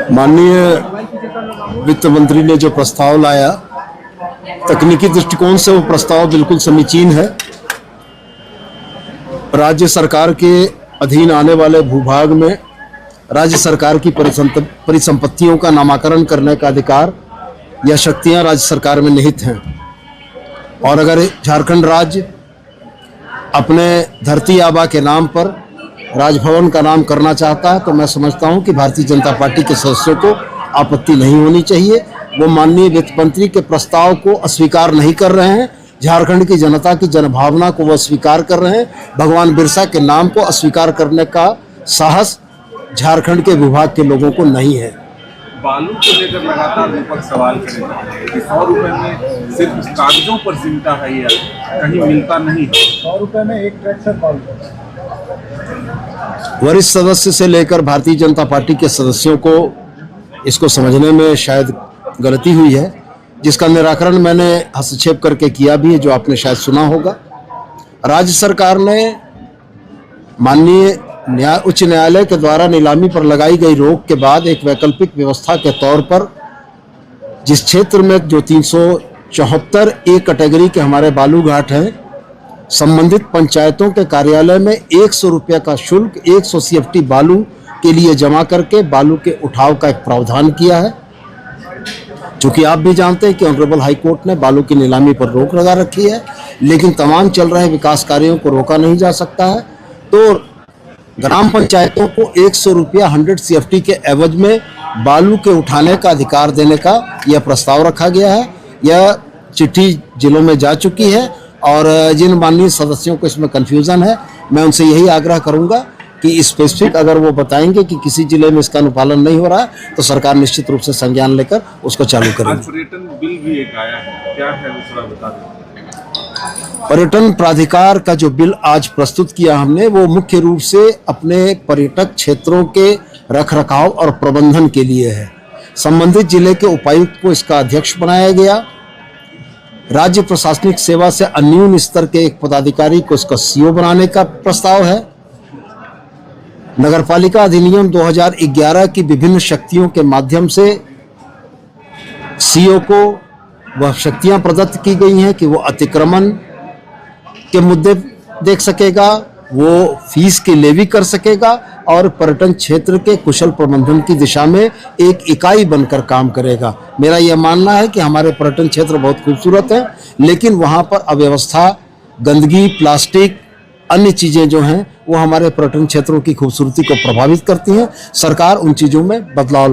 माननीय वित्त मंत्री ने जो प्रस्ताव लाया, तकनीकी दृष्टिकोण से वो प्रस्ताव बिल्कुल समीचीन है। राज्य सरकार के अधीन आने वाले भूभाग में राज्य सरकार की परिसंपत्तियों का नामाकरण करने का अधिकार या शक्तियां राज्य सरकार में निहित हैं। और अगर झारखंड राज्य अपने धरती आबा के नाम पर राजभवन का नाम करना चाहता है तो मैं समझता हूं कि भारतीय जनता पार्टी के सदस्यों को आपत्ति नहीं होनी चाहिए। वो माननीय वित्त मंत्री के प्रस्ताव को अस्वीकार नहीं कर रहे हैं, झारखंड की जनता की जनभावना को वो अस्वीकार कर रहे हैं। भगवान बिरसा के नाम को अस्वीकार करने का साहस झारखंड के विभाग के लोगों को नहीं है। बालू को लेकर लगातार विपक्ष सवाल करेगा कि 100 रुपए में सिर्फ कागजों पर सिमटा है, या कहीं मिलता नहीं। 100 रुपए में एक ट्रैक्टर बालू। वरिष्ठ सदस्य से लेकर भारतीय जनता पार्टी के सदस्यों को इसको समझने में शायद गलती हुई है, जिसका निराकरण मैंने हस्तक्षेप करके किया भी है, जो आपने शायद सुना होगा। राज्य सरकार ने माननीय उच्च न्यायालय के द्वारा नीलामी पर लगाई गई रोक के बाद एक वैकल्पिक व्यवस्था के तौर पर जिस क्षेत्र में जो 374 ए कैटेगरी के हमारे बालू घाट हैं, संबंधित पंचायतों के कार्यालय में 100 रुपये का शुल्क 100 CFT बालू के लिए जमा करके बालू के उठाव का एक प्रावधान किया है। चूंकि आप भी जानते हैं कि ऑनरेबल हाई कोर्ट ने बालू की नीलामी पर रोक लगा रखी है, लेकिन तमाम चल रहे विकास कार्यों को रोका नहीं जा सकता है। तो ग्राम पंचायतों को 100 रुपया 100 CFT के एवज में बालू के उठाने का अधिकार देने का यह प्रस्ताव रखा गया है। यह चिट्ठी जिलों में जा चुकी है और जिन माननीय सदस्यों को इसमें कन्फ्यूज़न है, मैं उनसे यही आग्रह करूंगा कि स्पेसिफिक अगर वो बताएंगे कि किसी जिले में इसका अनुपालन नहीं हो रहा है तो सरकार निश्चित रूप से संज्ञान लेकर उसको चालू करेगी। पर्यटन बिल भी एक आया है, क्या है वो थोड़ा बता दें। पर्यटन प्राधिकार का जो बिल आज प्रस्तुत किया हमने, वो मुख्य रूप से अपने पर्यटक क्षेत्रों के रखरखाव और प्रबंधन के लिए है। संबंधित जिले के उपायुक्त को इसका अध्यक्ष बनाया गया। राज्य प्रशासनिक सेवा से अन्यून स्तर के एक पदाधिकारी को इसका CO बनाने का प्रस्ताव है। नगरपालिका अधिनियम 2011 की विभिन्न शक्तियों के माध्यम से CO को वह शक्तियां प्रदत्त की गई हैं कि वो अतिक्रमण के मुद्दे देख सकेगा, वो फीस की लेवी कर सकेगा और पर्यटन क्षेत्र के कुशल प्रबंधन की दिशा में एक इकाई बनकर काम करेगा। मेरा यह मानना है कि हमारे पर्यटन क्षेत्र बहुत खूबसूरत है, लेकिन वहाँ पर अव्यवस्था, गंदगी, प्लास्टिक, अन्य चीज़ें जो हैं वो हमारे पर्यटन क्षेत्रों की खूबसूरती को प्रभावित करती हैं। सरकार उन चीज़ों में बदलाव